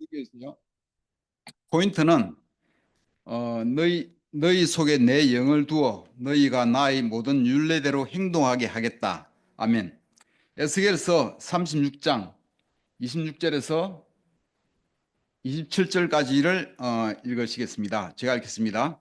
여기 있어요. 포인트는 너희 속에 내 영을 두어 너희가 나의 모든 율례대로 행동하게 하겠다. 아멘. 에스겔서 36장 26절에서 27절까지를 읽으시겠습니다. 제가 읽겠습니다.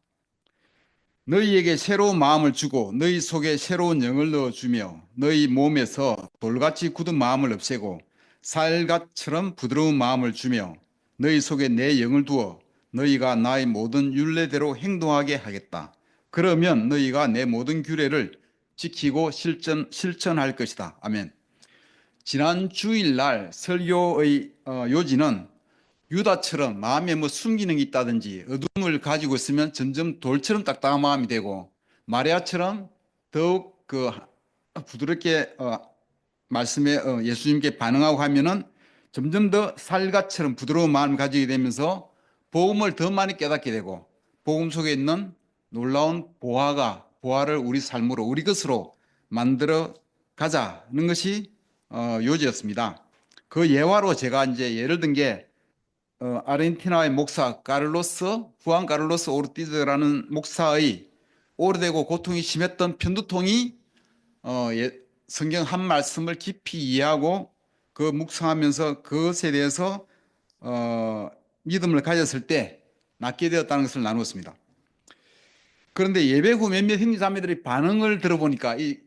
너희에게 새로운 마음을 주고 너희 속에 새로운 영을 넣어주며 너희 몸에서 돌같이 굳은 마음을 없애고 살갗처럼 부드러운 마음을 주며 너희 속에 내 영을 두어 너희가 나의 모든 율례대로 행동하게 하겠다. 그러면 너희가 내 모든 규례를 지키고 실천할 것이다. 아멘. 지난 주일날 설교의 요지는 유다처럼 마음에 뭐 숨기는 게 있다든지 어둠을 가지고 있으면 점점 돌처럼 딱딱한 마음이 되고 마리아처럼 더욱 그 부드럽게 말씀에 예수님께 반응하고 하면은 점점 더 살갗처럼 부드러운 마음을 가지게 되면서 복음을 더 많이 깨닫게 되고 복음 속에 있는 놀라운 보화를 우리 삶으로 우리 것으로 만들어 가자는 것이 요지였습니다. 그 예화로 제가 이제 예를 든게 아르헨티나의 목사 후안 카를로스 오르티즈라는 목사의 오래되고 고통이 심했던 편두통이 성경 한 말씀을 깊이 이해하고 그 묵상하면서 그것에 대해서 믿음을 가졌을 때 낫게 되었다는 것을 나누었습니다. 그런데 예배 후 몇몇 형제자매들의 반응을 들어보니까 이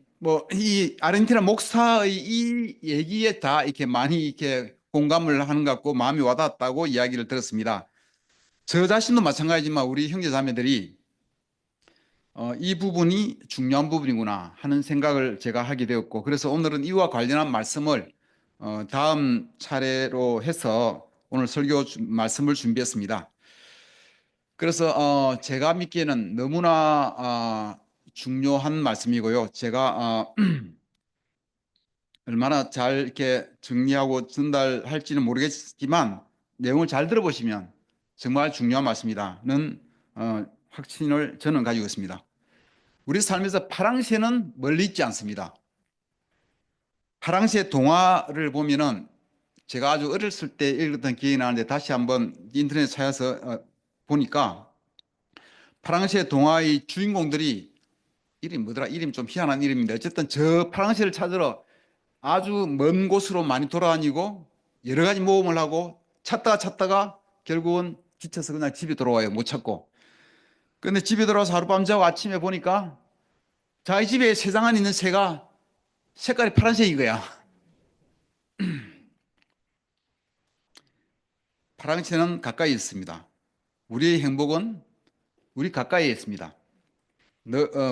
아르헨티나 목사의 이 얘기에 다 이렇게 많이 이렇게 공감을 하는 것 같고 마음이 와닿았다고 이야기를 들었습니다. 저 자신도 마찬가지지만 우리 형제자매들이 이 부분이 중요한 부분이구나 하는 생각을 제가 하게 되었고 그래서 오늘은 이와 관련한 말씀을 다음 차례로 해서 오늘 설교 말씀을 준비했습니다. 그래서 제가 믿기에는 너무나 중요한 말씀이고요. 제가 얼마나 잘 이렇게 정리하고 전달할지는 모르겠지만 내용을 잘 들어보시면 정말 중요한 말씀이다는 확신을 저는 가지고 있습니다. 우리 삶에서 파랑새는 멀리 있지 않습니다. 파랑새 동화를 보면은 제가 아주 어렸을 때 읽었던 기억이 나는데 다시 한번 인터넷 찾아서 보니까 파랑새 동화의 주인공들이 이름이 뭐더라? 이름이 좀 희한한 이름인데 어쨌든 저 파랑새를 찾으러 아주 먼 곳으로 많이 돌아다니고 여러 가지 모험을 하고 찾다가 결국은 지쳐서 그냥 집에 돌아와요. 못 찾고. 근데 집에 돌아와서 하룻밤 자고 아침에 보니까 자기 집에 세상 안에 있는 새가 색깔이 파란색인 거야. 파랑새는 가까이 있습니다. 우리의 행복은 우리 가까이에 있습니다.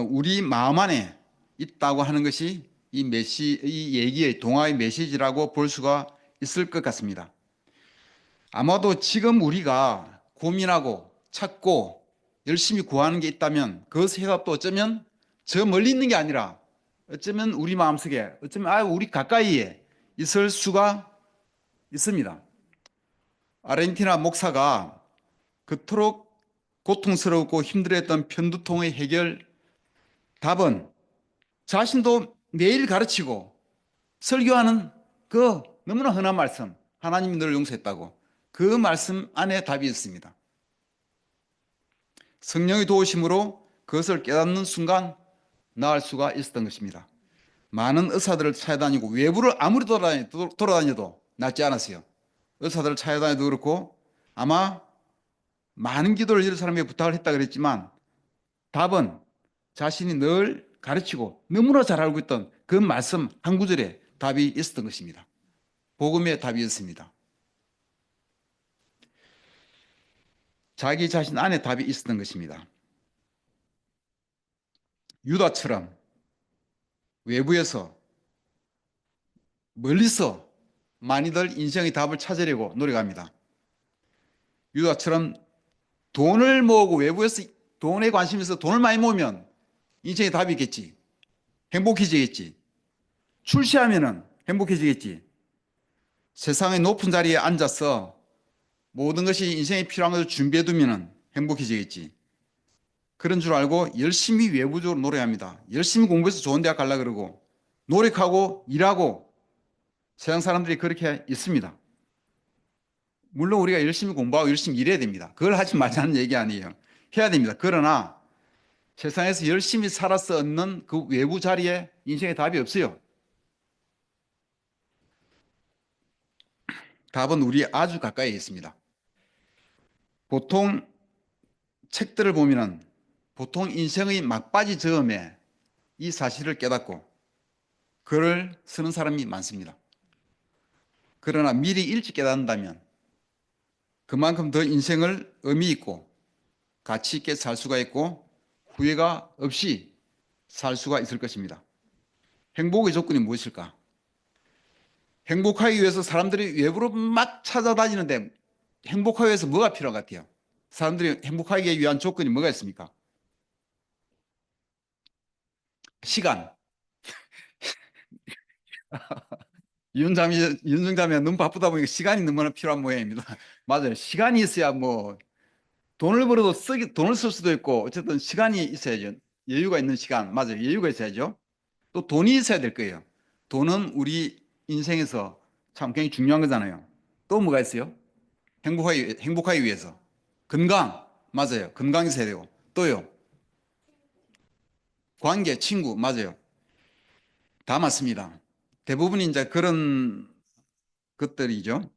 우리 마음 안에 있다고 하는 것이 이 얘기의 동화의 메시지라고 볼 수가 있을 것 같습니다. 아마도 지금 우리가 고민하고 찾고 열심히 구하는 게 있다면 그 해답도 어쩌면 저 멀리 있는 게 아니라 어쩌면 우리 마음속에 어쩌면 우리 가까이에 있을 수가 있습니다. 아르헨티나 목사가 그토록 고통스럽고 힘들었던 편두통의 해결 답은 자신도 매일 가르치고 설교하는 그 너무나 흔한 말씀, 하나님이 너를 용서했다고. 그 말씀 안에 답이 있습니다. 성령의 도우심으로 그것을 깨닫는 순간 나을 수가 있었던 것입니다. 많은 의사들을 찾아다니고 외부를 아무리 돌아다녀도 낫지 않았어요. 의사들을 찾아다녀도 그렇고 아마 많은 기도를 이런 사람에게 부탁을 했다 그랬지만 답은 자신이 늘 가르치고 너무나 잘 알고 있던 그 말씀 한 구절에 답이 있었던 것입니다. 복음의 답이 있습니다. 자기 자신 안에 답이 있었던 것입니다. 유다처럼 외부에서 멀리서 많이들 인생의 답을 찾으려고 노력합니다. 유다처럼 돈을 모으고 외부에서 돈에 관심이 있어서 돈을 많이 모으면 인생의 답이 있겠지. 행복해지겠지. 출세하면은 행복해지겠지. 세상의 높은 자리에 앉아서 모든 것이 인생에 필요한 것을 준비해 두면 행복해지겠지. 그런 줄 알고 열심히 외부적으로 노력합니다. 열심히 공부해서 좋은 대학 가려고 그러고 노력하고 일하고 세상 사람들이 그렇게 있습니다. 물론 우리가 열심히 공부하고 열심히 일해야 됩니다. 그걸 하지 말자는 얘기 아니에요. 해야 됩니다. 그러나 세상에서 열심히 살아서 얻는 그 외부 자리에 인생의 답이 없어요. 답은 우리 아주 가까이에 있습니다. 보통 책들을 보면은 보통 인생의 막바지 즈음에 이 사실을 깨닫고 글을 쓰는 사람이 많습니다. 그러나 미리 일찍 깨닫는다면 그만큼 더 인생을 의미 있고 가치 있게 살 수가 있고 후회가 없이 살 수가 있을 것입니다. 행복의 조건이 무엇일까? 행복하기 위해서 사람들이 외부로 막 찾아다니는데 행복하기 위해서 뭐가 필요한 것 같아요? 사람들이 행복하기 위한 조건이 뭐가 있습니까? 시간. 윤정자면 너무 바쁘다 보니까 시간이 너무나 필요한 모양입니다. 맞아요. 시간이 있어야 뭐 돈을 벌어도 돈을 쓸 수도 있고 어쨌든 시간이 있어야죠. 여유가 있는 시간. 맞아요. 여유가 있어야죠. 또 돈이 있어야 될 거예요. 돈은 우리 인생에서 참 굉장히 중요한 거잖아요. 또 뭐가 있어요? 행복하기 위해서. 건강. 맞아요. 건강이 있어야 되고. 또요. 관계, 친구. 맞아요. 다 맞습니다. 대부분이 이제 그런 것들이죠.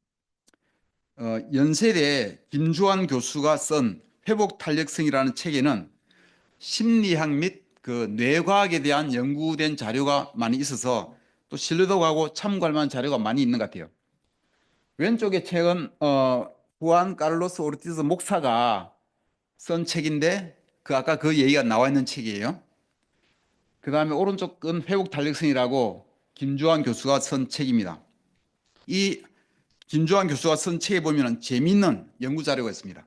연세대 김주환 교수가 쓴 회복 탄력성이라는 책에는 심리학 및 그 뇌과학에 대한 연구된 자료가 많이 있어서 또 신뢰도 가고 참고할 만한 자료가 많이 있는 것 같아요. 왼쪽의 책은 후안 카를로스 오르티즈 목사가 쓴 책인데 그 아까 그 얘기가 나와 있는 책이에요. 그 다음에 오른쪽은 회복 탄력성이라고 김주환 교수가 쓴 책입니다. 이 김주환 교수가 쓴 책에 보면 재미있는 연구 자료가 있습니다.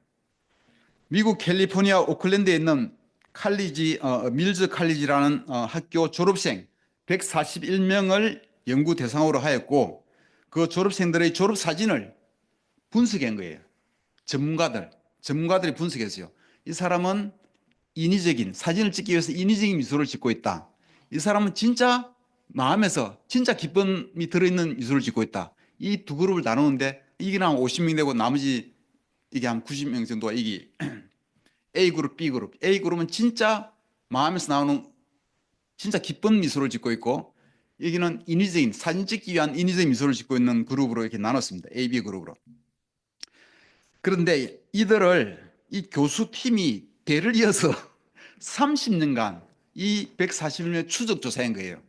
미국 캘리포니아 오클랜드에 있는 밀즈 칼리지라는 학교 졸업생 141명을 연구 대상으로 하였고 그 졸업생들의 졸업 사진을 분석한 거예요. 전문가들이 분석했어요. 이 사람은 사진을 찍기 위해서 인위적인 미소를 짓고 있다. 이 사람은 진짜 마음에서 진짜 기쁨이 들어있는 미소를 짓고 있다. 이 두 그룹을 나누는데 이게 한 50명 되고 나머지 이게 한 90명 정도가 이게 A그룹, B그룹. A그룹은 진짜 마음에서 나오는 진짜 기쁜 미소를 짓고 있고 여기는 사진 찍기 위한 인위적인 미소를 짓고 있는 그룹으로 이렇게 나눴습니다. A, B 그룹으로. 그런데 이 교수팀이 대를 이어서 30년간 이 141명의 추적 조사한 거예요.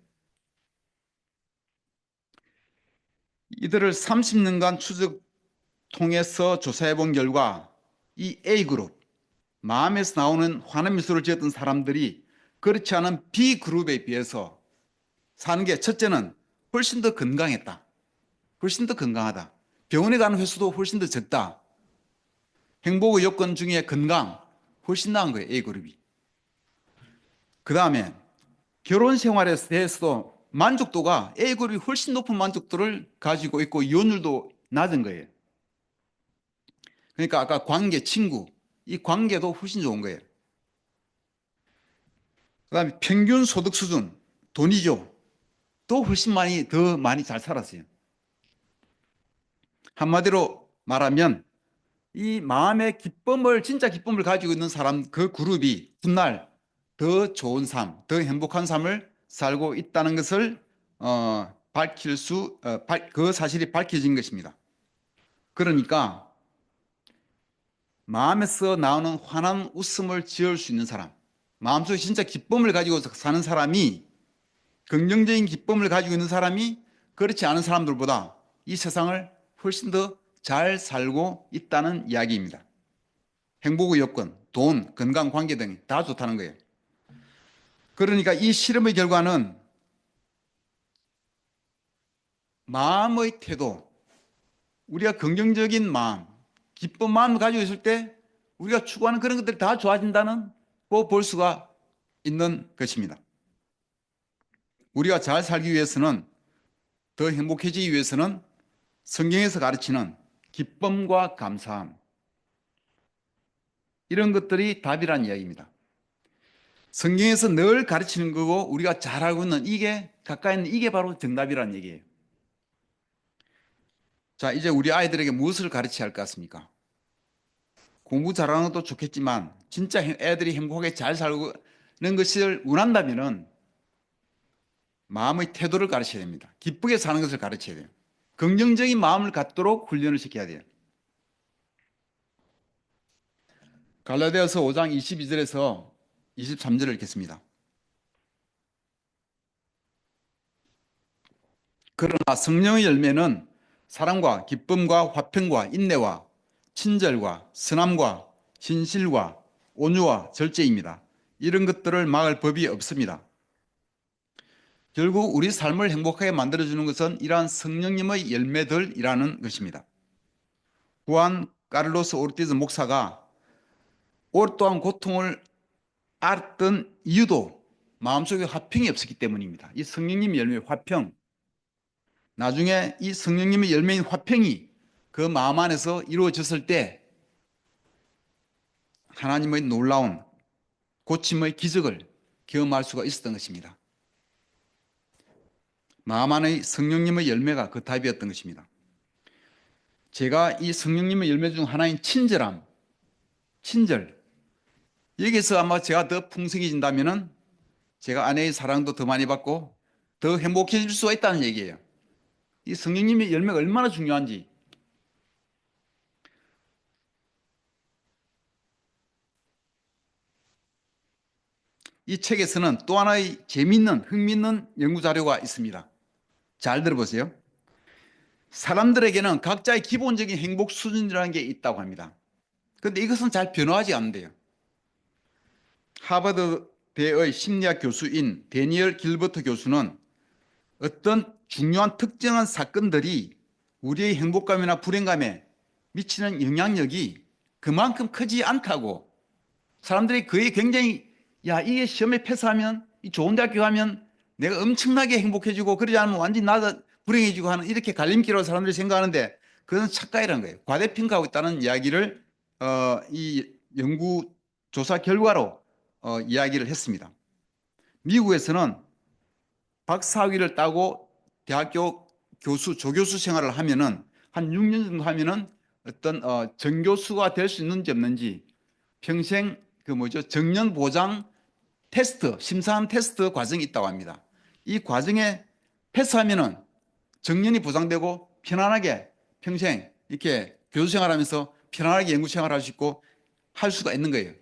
이들을 30년간 추적 통해서 조사해 본 결과 이 A그룹, 마음에서 나오는 환한 미소를 지었던 사람들이 그렇지 않은 B그룹에 비해서 사는 게 첫째는 훨씬 더 건강했다. 훨씬 더 건강하다. 병원에 가는 횟수도 훨씬 더 적다. 행복의 요건 중에 건강, 훨씬 나은 거예요, A그룹이. 그 다음에 결혼 생활에 대해서도 만족도가 A그룹이 훨씬 높은 만족도를 가지고 있고 이혼율도 낮은 거예요. 그러니까 아까 관계, 친구, 이 관계도 훨씬 좋은 거예요. 그 다음에 평균 소득 수준, 돈이죠. 또 훨씬 더 많이 잘 살았어요. 한마디로 말하면 이 마음의 진짜 기쁨을 가지고 있는 사람, 그 그룹이 훗날 더 좋은 삶, 더 행복한 삶을 살고 있다는 것을 그 사실이 밝혀진 것입니다. 그러니까 마음에서 나오는 환한 웃음을 지을 수 있는 사람, 마음속에 진짜 기쁨을 가지고 사는 사람이, 긍정적인 기쁨을 가지고 있는 사람이 그렇지 않은 사람들보다 이 세상을 훨씬 더 잘 살고 있다는 이야기입니다. 행복의 여건, 돈, 건강, 관계 등 다 좋다는 거예요. 그러니까 이 실험의 결과는 마음의 태도, 우리가 긍정적인 마음, 기쁜 마음을 가지고 있을 때 우리가 추구하는 그런 것들이 다 좋아진다는 거 볼 수가 있는 것입니다. 우리가 잘 살기 위해서는, 더 행복해지기 위해서는 성경에서 가르치는 기쁨과 감사함, 이런 것들이 답이라는 이야기입니다. 성경에서 늘 가르치는 거고 우리가 잘 알고 있는 가까이 있는 이게 바로 정답이라는 얘기예요. 자, 이제 우리 아이들에게 무엇을 가르쳐야 할 것 같습니까? 공부 잘하는 것도 좋겠지만 진짜 애들이 행복하게 잘 살는 것을 원한다면은 마음의 태도를 가르쳐야 됩니다. 기쁘게 사는 것을 가르쳐야 돼요. 긍정적인 마음을 갖도록 훈련을 시켜야 돼요. 갈라디아서 5장 22절에서 23절을 읽겠습니다. 그러나 성령의 열매는 사랑과 기쁨과 화평과 인내와 친절과 선함과 진실과 온유와 절제입니다. 이런 것들을 막을 법이 없습니다. 결국 우리 삶을 행복하게 만들어주는 것은 이러한 성령님의 열매들이라는 것입니다. 후안 카를로스 오르티즈 목사가 오랫동안 고통을 앓았던 이유도 마음속에 화평이 없었기 때문입니다. 이 성령님 열매 화평, 나중에 이 성령님의 열매인 화평이 그 마음 안에서 이루어졌을 때 하나님의 놀라운 고침의 기적을 경험할 수가 있었던 것입니다. 마음 안의 성령님의 열매가 그 답이었던 것입니다. 제가 이 성령님의 열매 중 하나인 친절함, 친절, 여기서 아마 제가 더 풍성해진다면은 제가 아내의 사랑도 더 많이 받고 더 행복해질 수가 있다는 얘기예요. 이 성령님의 열매가 얼마나 중요한지. 이 책에서는 또 하나의 재미있는, 흥미있는 연구 자료가 있습니다. 잘 들어보세요. 사람들에게는 각자의 기본적인 행복 수준이라는 게 있다고 합니다. 그런데 이것은 잘 변화하지 않는데요. 하버드대의 심리학 교수인 데니얼 길버트 교수는 어떤 중요한 특정한 사건들이 우리의 행복감이나 불행감에 미치는 영향력이 그만큼 크지 않다고, 사람들이 그에 굉장히 야 이게 시험에 패스하면 이 좋은 대학교 가면 내가 엄청나게 행복해지고 그러지 않으면 완전히 나도 불행해지고 하는 이렇게 갈림길로 사람들이 생각하는데 그건 착각이라는 거예요. 과대평가하고 있다는 이야기를 이 연구 조사 결과로 이야기를 했습니다. 미국에서는 박사학위를 따고 대학교 교수, 조교수 생활을 하면은 한 6년 정도 하면은 어떤 정교수가 될 수 있는지 없는지 평생 그 뭐죠? 정년 보장 테스트, 심사한 테스트 과정이 있다고 합니다. 이 과정에 패스하면은 정년이 보장되고 편안하게 평생 이렇게 교수 생활하면서 편안하게 연구 생활할 수 있고 할 수가 있는 거예요.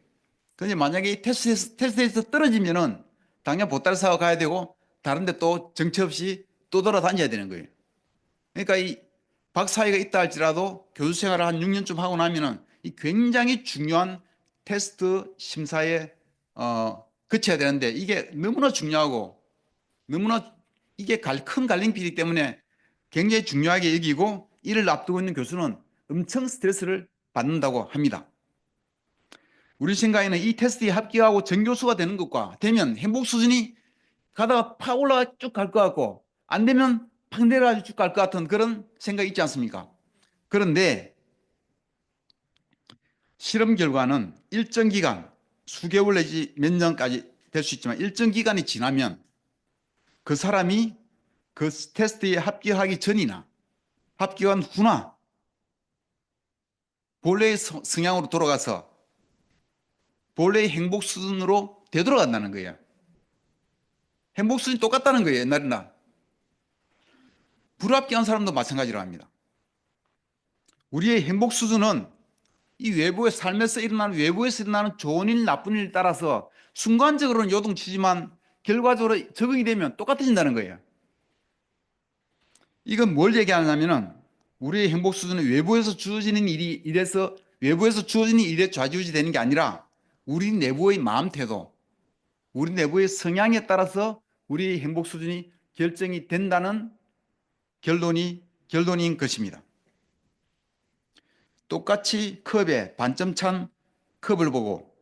그런데 만약에 이 테스트에서 떨어지면은 당연 보따리 사고 가야 되고 다른데 또 정처 없이 또 돌아다녀야 되는 거예요. 그러니까 이 박사학위가 있다 할지라도 교수 생활을 한 6년쯤 하고 나면은 이 굉장히 중요한 테스트 심사에 거쳐야 되는데 이게 너무나 중요하고 너무나 이게 큰 갈림길이기 때문에 굉장히 중요하게 여기고 이를 앞두고 있는 교수는 엄청 스트레스를 받는다고 합니다. 우리 생각에는 이 테스트에 합격하고 전교수가 되는 것과 되면 행복 수준이 가다가 팍 올라가 쭉 갈 것 같고 안 되면 팍 내려가 쭉 갈 것 같은 그런 생각이 있지 않습니까? 그런데 실험 결과는 일정 기간, 수개월 내지 몇 년까지 될 수 있지만 일정 기간이 지나면 그 사람이 그 테스트에 합격하기 전이나 합격한 후나 본래의 성향으로 돌아가서 본래의 행복 수준으로 되돌아간다는 거예요. 행복 수준이 똑같다는 거예요. 옛날이나. 불합격한 사람도 마찬가지로 합니다. 우리의 행복 수준은 이 외부의 삶에서 일어나는 외부에서 일어나는 좋은 일, 나쁜 일에 따라서 순간적으로는 요동치지만 결과적으로 적응이 되면 똑같아진다는 거예요. 이건 뭘 얘기하냐면은 우리의 행복 수준은 외부에서 주어지는 일에서 외부에서 주어지는 일에 좌지우지 되는 게 아니라 우리 내부의 마음 태도, 우리 내부의 성향에 따라서 우리의 행복 수준이 결정이 된다는 결론인 것입니다. 똑같이 컵에 반점 찬 컵을 보고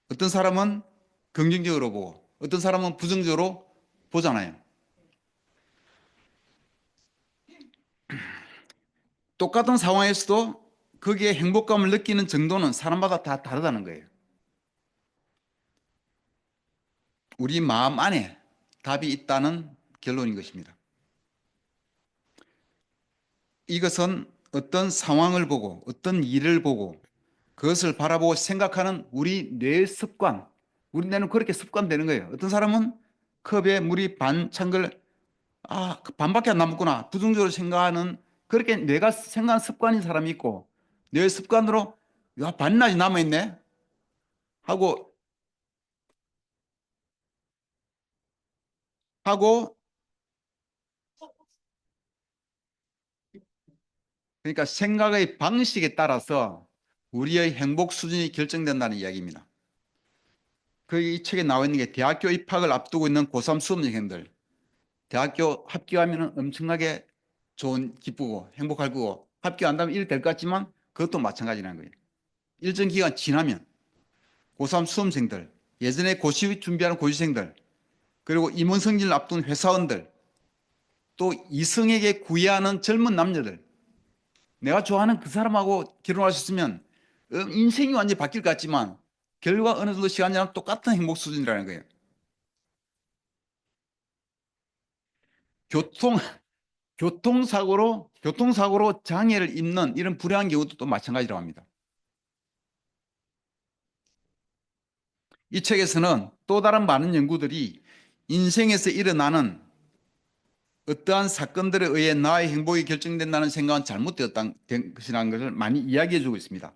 어떤 사람은 긍정적으로 보고 어떤 사람은 부정적으로 보잖아요. 똑같은 상황에서도 거기에 행복감을 느끼는 정도는 사람마다 다 다르다는 거예요. 우리 마음 안에 답이 있다는 결론인 것입니다. 이것은 어떤 상황을 보고 어떤 일을 보고 그것을 바라보고 생각하는 우리 뇌의 습관. 우리 뇌는 그렇게 습관되는 거예요. 어떤 사람은 컵에 물이 반 찬 걸, 그 반밖에 안 남았구나. 부정적으로 생각하는, 그렇게 뇌가 생각하는 습관인 사람이 있고, 뇌의 습관으로, 야, 반이나 아직 남아있네? 하고, 하고, 그러니까 생각의 방식에 따라서 우리의 행복 수준이 결정된다는 이야기입니다. 그 이 책에 나와 있는 게 대학교 입학을 앞두고 있는 고3 수험생들. 대학교 합격하면 엄청나게 좋은, 기쁘고 행복할 거고, 합격 안 하면 이래 될 것 같지만 그것도 마찬가지라는 거예요. 일정 기간 지나면 고3 수험생들, 예전에 고시 준비하는 고시생들, 그리고 임원 승진을 앞둔 회사원들, 또 이성에게 구애하는 젊은 남녀들, 내가 좋아하는 그 사람하고 결혼할 수 있으면 인생이 완전히 바뀔 것 같지만 결과 어느 정도 시간이 지나면 똑같은 행복 수준이라는 거예요. 교통, 교통사고로 장애를 입는 이런 불행한 경우도 또 마찬가지라고 합니다. 이 책에서는 또 다른 많은 연구들이 인생에서 일어나는 어떠한 사건들에 의해 나의 행복이 결정된다는 생각은 잘못되었다는 것이라는 것을 많이 이야기해 주고 있습니다.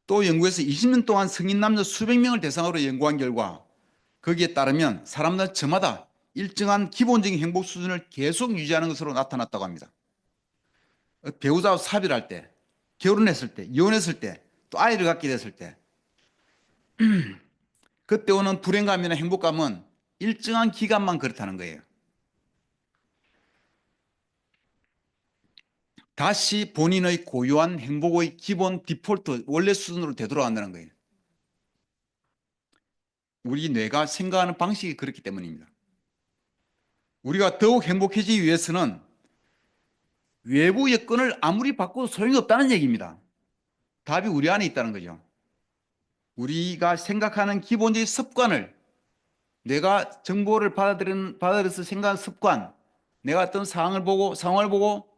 또 연구에서 20년 동안 성인 남녀 수백 명을 대상으로 연구한 결과 거기에 따르면 사람들 저마다 일정한 기본적인 행복 수준을 계속 유지하는 것으로 나타났다고 합니다. 배우자와 사별할 때, 결혼했을 때, 이혼했을 때, 또 아이를 갖게 됐을 때 그때 오는 불행감이나 행복감은 일정한 기간만 그렇다는 거예요. 다시 본인의 고유한 행복의 기본 디폴트 원래 수준으로 되돌아간다는 거예요. 우리 뇌가 생각하는 방식이 그렇기 때문입니다. 우리가 더욱 행복해지기 위해서는 외부 여건을 아무리 바꿔도 소용이 없다는 얘기입니다. 답이 우리 안에 있다는 거죠. 우리가 생각하는 기본적인 습관을, 내가 정보를 받아들여서 생각하는 습관, 내가 어떤 상황을 보고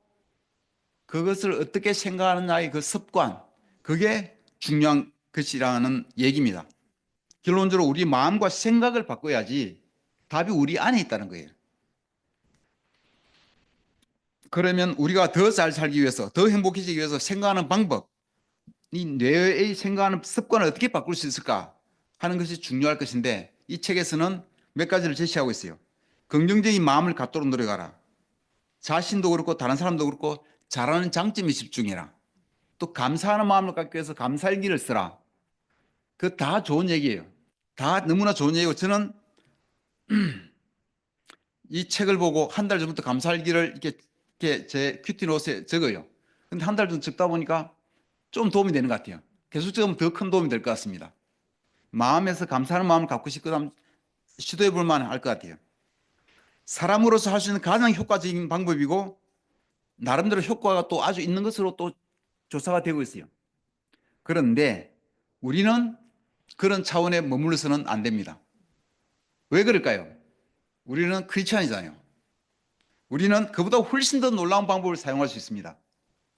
그것을 어떻게 생각하느냐의 그 습관, 그게 중요한 것이라는 얘기입니다. 결론적으로 우리 마음과 생각을 바꿔야지 답이 우리 안에 있다는 거예요. 그러면 우리가 더 잘 살기 위해서, 더 행복해지기 위해서 생각하는 방법, 이 뇌의 생각하는 습관을 어떻게 바꿀 수 있을까 하는 것이 중요할 것인데, 이 책에서는 몇 가지를 제시하고 있어요. 긍정적인 마음을 갖도록 노력하라. 자신도 그렇고 다른 사람도 그렇고 잘하는 장점에 집중해라. 또 감사하는 마음을 갖기 위해서 감사일기를 쓰라. 그 다 좋은 얘기예요. 다 너무나 좋은 얘기고, 저는 이 책을 보고 한 달 전부터 감사일기를 이렇게 제 큐티노트에 적어요. 근데 한 달 정도 적다 보니까 좀 도움이 되는 것 같아요. 계속 적으면 더 큰 도움이 될 것 같습니다. 마음에서 감사하는 마음을 갖고 싶거나 시도해 볼 만할 것 같아요. 사람으로서 할 수 있는 가장 효과적인 방법이고 나름대로 효과가 또 아주 있는 것으로 또 조사가 되고 있어요. 그런데 우리는 그런 차원에 머물러서는 안 됩니다. 왜 그럴까요? 우리는 크리스찬이잖아요. 우리는 그보다 훨씬 더 놀라운 방법을 사용할 수 있습니다.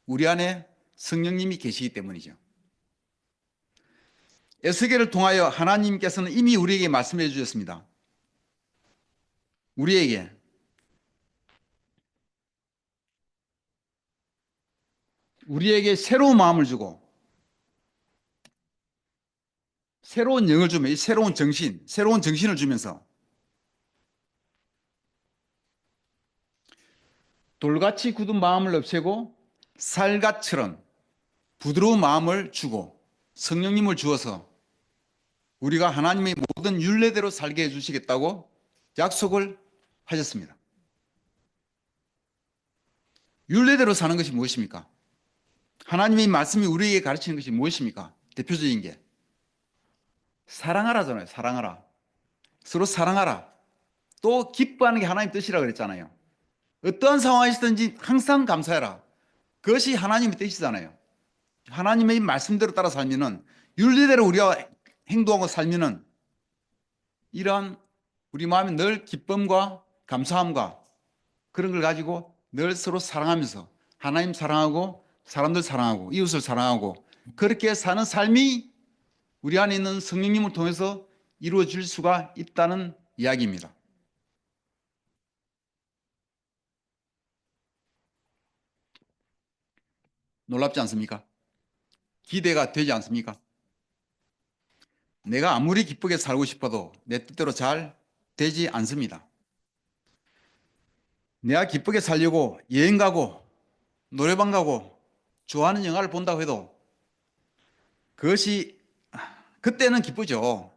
우리 안에 성령님이 계시기 때문이죠. 에스겔을 통하여 하나님께서는 이미 우리에게 말씀해 주셨습니다. 우리에게 새로운 마음을 주고 새로운 영을 주면, 이 새로운 정신을 주면서 돌같이 굳은 마음을 없애고 살갗처럼 부드러운 마음을 주고 성령님을 주어서 우리가 하나님의 모든 율례대로 살게 해주시겠다고 약속을 하셨습니다. 율례대로 사는 것이 무엇입니까? 하나님의 말씀이 우리에게 가르치는 것이 무엇입니까? 대표적인 게 사랑하라잖아요. 사랑하라. 서로 사랑하라. 또 기뻐하는 게 하나님 뜻이라고 그랬잖아요. 어떠한 상황이든지 항상 감사해라. 그것이 하나님의 뜻이잖아요. 하나님의 말씀대로 따라 살면은, 윤리대로 우리가 행동하고 살면은 이러한 우리 마음에 늘 기쁨과 감사함과 그런 걸 가지고 늘 서로 사랑하면서 하나님 사랑하고 사람들 사랑하고 이웃을 사랑하고 그렇게 사는 삶이 우리 안에 있는 성령님을 통해서 이루어질 수가 있다는 이야기입니다. 놀랍지 않습니까? 기대가 되지 않습니까? 내가 아무리 기쁘게 살고 싶어도 내 뜻대로 잘 되지 않습니다. 내가 기쁘게 살려고 여행 가고 노래방 가고 좋아하는 영화를 본다고 해도 그것이 그때는 기쁘죠.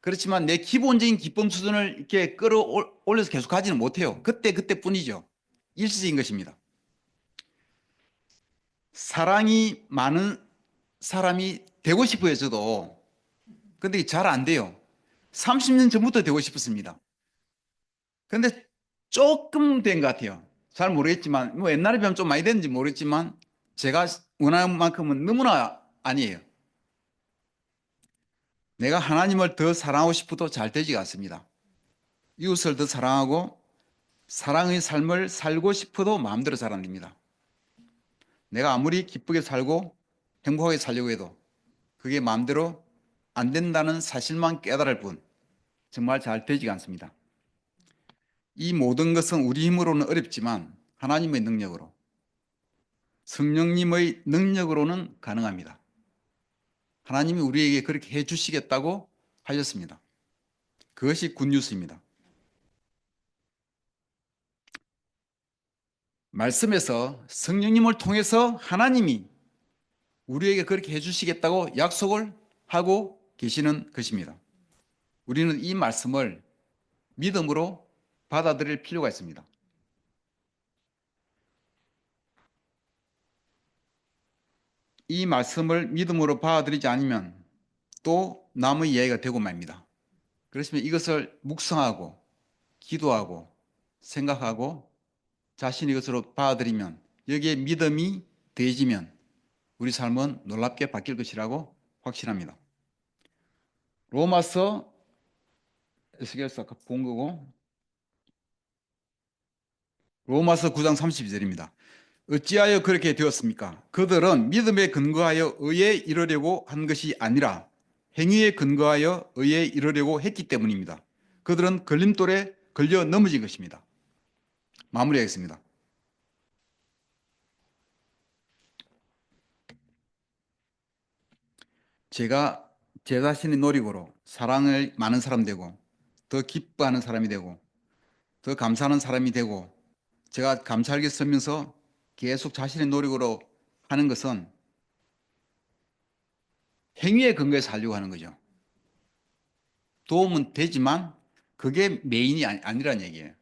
그렇지만 내 기본적인 기쁨 수준을 이렇게 끌어올려서 계속 가지는 못해요. 그때뿐이죠. 일시적인 것입니다. 사랑이 많은 사람이 되고 싶어요, 저도. 근데 잘 안 돼요. 30년 전부터 되고 싶었습니다. 근데 조금 된 것 같아요. 잘 모르겠지만, 뭐 옛날에 비하면 좀 많이 됐는지 모르겠지만, 제가 원하는 만큼은 너무나 아니에요. 내가 하나님을 더 사랑하고 싶어도 잘 되지가 않습니다. 이웃을 더 사랑하고 사랑의 삶을 살고 싶어도 마음대로 잘 안 됩니다. 내가 아무리 기쁘게 살고 행복하게 살려고 해도 그게 마음대로 안 된다는 사실만 깨달을 뿐 정말 잘 되지가 않습니다. 이 모든 것은 우리 힘으로는 어렵지만 하나님의 능력으로 성령님의 능력으로는 가능합니다. 하나님이 우리에게 그렇게 해 주시겠다고 하셨습니다. 그것이 굿뉴스입니다. 말씀에서 성령님을 통해서 하나님이 우리에게 그렇게 해 주시겠다고 약속을 하고 계시는 것입니다. 우리는 이 말씀을 믿음으로 받아들일 필요가 있습니다. 이 말씀을 믿음으로 받아들이지 않으면 또 남의 이야기가 되고 말입니다. 그렇지만 이것을 묵상하고 기도하고 생각하고 자신이 이것으로 받아들이면 여기에 믿음이 더해지면 우리 삶은 놀랍게 바뀔 것이라고 확신합니다. 로마서 에스겔서 아까 본 거고 로마서 9장 32절입니다. 어찌하여 그렇게 되었습니까? 그들은 믿음에 근거하여 의에 이르려고 한 것이 아니라 행위에 근거하여 의에 이르려고 했기 때문입니다. 그들은 걸림돌에 걸려 넘어진 것입니다. 마무리하겠습니다. 제가 제 자신의 노력으로 사랑을 많은 사람 되고 더 기뻐하는 사람이 되고 더 감사하는 사람이 되고 제가 감사하게 쓰면서 계속 자신의 노력으로 하는 것은 행위에 근거해서 하려고 하는 거죠. 도움은 되지만 그게 메인이 아니란 얘기예요.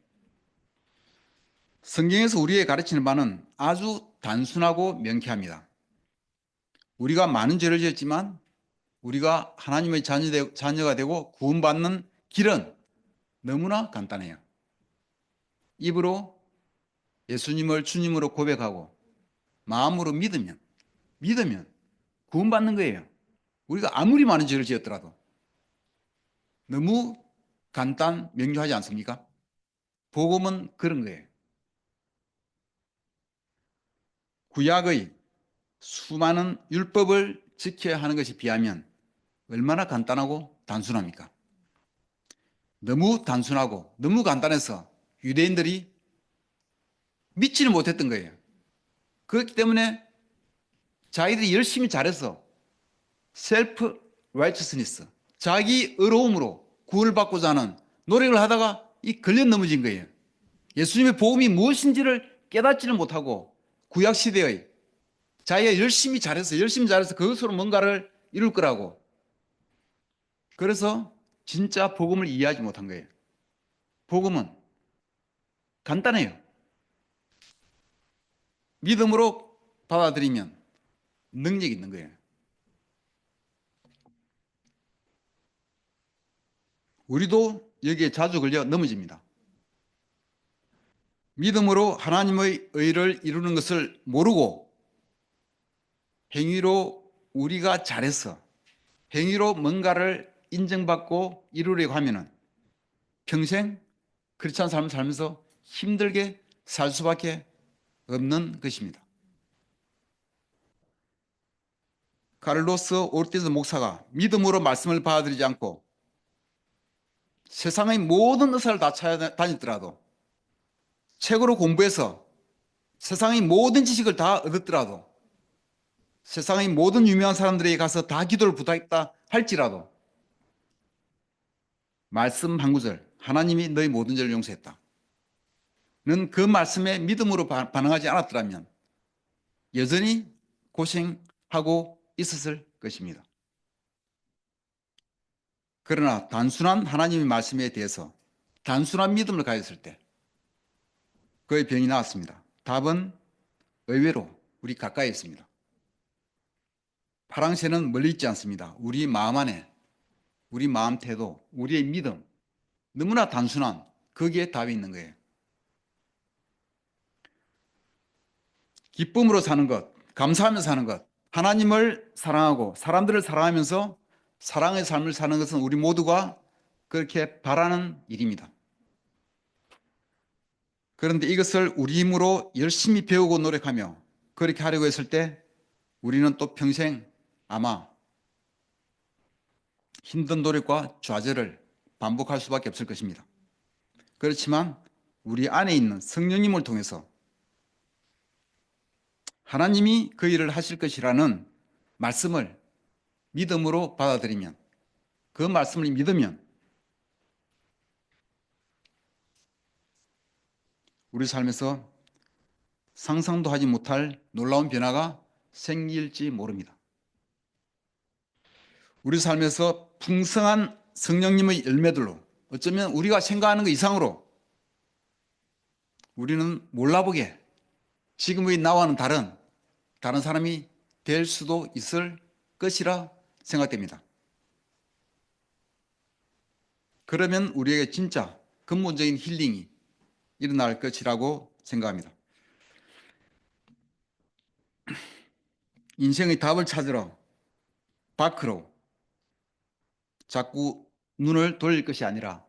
성경에서 우리에게 가르치는 바는 아주 단순하고 명쾌합니다. 우리가 많은 죄를 지었지만 우리가 하나님의 자녀가 되고 구원받는 길은 너무나 간단해요. 입으로 예수님을 주님으로 고백하고 마음으로 믿으면 구원받는 거예요. 우리가 아무리 많은 죄를 지었더라도 너무 명료하지 않습니까? 복음은 그런 거예요. 구약의 수많은 율법을 지켜야 하는 것에 비하면 얼마나 간단하고 단순합니까? 너무 단순하고 너무 간단해서 유대인들이 믿지를 못했던 거예요. 그렇기 때문에 자기들이 열심히 잘해서 셀프 라이처스니스, 자기 의로움으로 구원을 받고자 하는 노력을 하다가 이 걸려 넘어진 거예요. 예수님의 복음이 무엇인지를 깨닫지를 못하고 구약 시대의 자기가 열심히 잘해서 그것으로 뭔가를 이룰 거라고. 그래서 진짜 복음을 이해하지 못한 거예요. 복음은 간단해요. 믿음으로 받아들이면 능력이 있는 거예요. 우리도 여기에 자주 걸려 넘어집니다. 믿음으로 하나님의 의를 이루는 것을 모르고 행위로 우리가 잘해서 행위로 뭔가를 인정받고 이루려고 하면은 평생 크리스찬 삶을 살면서 힘들게 살 수밖에 없는 것입니다. 카를로스 오르티즈 목사가 믿음으로 말씀을 받아들이지 않고 세상의 모든 의사를 다 찾아다녔더라도, 책으로 공부해서 세상의 모든 지식을 다 얻었더라도, 세상의 모든 유명한 사람들에게 가서 다 기도를 부탁했다 할지라도 말씀 한 구절, 하나님이 너희 모든 죄를 용서했다 는 그 말씀에 믿음으로 반응하지 않았더라면 여전히 고생하고 있었을 것입니다. 그러나 단순한 하나님의 말씀에 대해서 단순한 믿음을 가졌을 때 그의 병이 나았습니다. 답은 의외로 우리 가까이 있습니다. 파랑새는 멀리 있지 않습니다. 우리 마음 안에, 우리 마음 태도, 우리의 믿음, 너무나 단순한 거기에 답이 있는 거예요. 기쁨으로 사는 것, 감사하며 사는 것, 하나님을 사랑하고 사람들을 사랑하면서 사랑의 삶을 사는 것은 우리 모두가 그렇게 바라는 일입니다. 그런데 이것을 우리 힘으로 열심히 배우고 노력하며 그렇게 하려고 했을 때 우리는 또 평생 아마 힘든 노력과 좌절을 반복할 수밖에 없을 것입니다. 그렇지만 우리 안에 있는 성령님을 통해서 하나님이 그 일을 하실 것이라는 말씀을 믿음으로 받아들이면, 그 말씀을 믿으면 우리 삶에서 상상도 하지 못할 놀라운 변화가 생길지 모릅니다. 우리 삶에서 풍성한 성령님의 열매들로, 어쩌면 우리가 생각하는 것 이상으로 우리는 몰라보게 지금의 나와는 다른 사람이 될 수도 있을 것이라 생각됩니다. 그러면 우리에게 진짜 근본적인 힐링이 일어날 것이라고 생각합니다. 인생의 답을 찾으러 밖으로 자꾸 눈을 돌릴 것이 아니라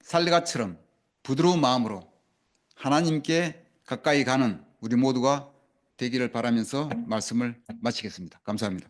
살레가처럼 부드러운 마음으로 하나님께 가까이 가는 우리 모두가 되기를 바라면서 말씀을 마치겠습니다. 감사합니다.